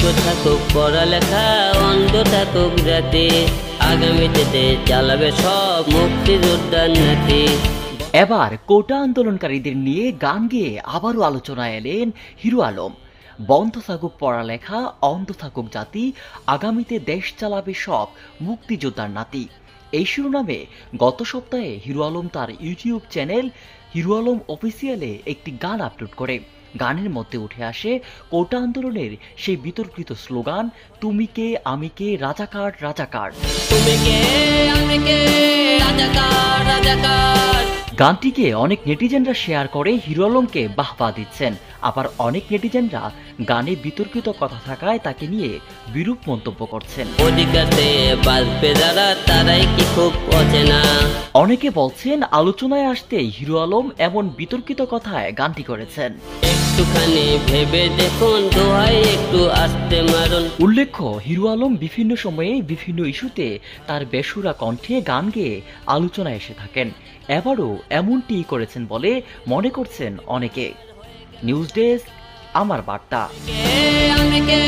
বন্ধ থাকুক পড়ালেখা, অন্ধ থাকুক জাতি, আগামীতে দেশ চালাবে সব মুক্তিযোদ্ধার নাতি। এবার কোটা আন্দোলনকারীদের নিয়ে গান গেয়ে আবারও আলোচনায় এলেন হিরো আলম। বন্ধ থাকুক পড়ালেখা, অন্ধ থাকুক জাতি, আগামীতে দেশ চালাবে সব মুক্তিযোদ্ধার নাতি। এই শিরোনামে গত সপ্তাহে হিরো আলম তার ইউটিউব চ্যানেল হিরো আলম অফিসিয়ালে একটি গান আপলোড করে। গানের মধ্যে উঠে আসে কোটা আন্দোলনের সেই বিতর্কিত স্লোগান, তুমি কে আমি কে রাজাকার রাজাকার। তুমি কে আমি কে রাজাকার রাজাকার। গানটিকে অনেক নেটিজেনরা শেয়ার করে হিরো আলমকে বাহবা দিচ্ছেন, আবার অনেক নেটিজেনরা গানে বিতর্কিত কথা থাকায় তাকে নিয়ে বিরূপ মন্তব্য করছেন। অধিকারে বাঁচবে যারা তারাই কি খুব অচেনা। অনেকে বলছেন আলোচনায় আসতেই হিরো আলম এমন বিতর্কিত কথায় গানটি করেছেন। একটুখানি ভেবে দেখুন, দোহাই একটু আস্তে মারুন। উল্লেখ্য, হিরো আলম বিভিন্ন সময়ে বিভিন্ন ইস্যুতে তার বেসুরা কণ্ঠে গান গেয়ে আলোচনায় এসে থাকেন। এবারও এমনটি করেছেন বলে মনে করছেন অনেকে। নিউজ ডেস্ক, আমার বার্তা। কে আমি কে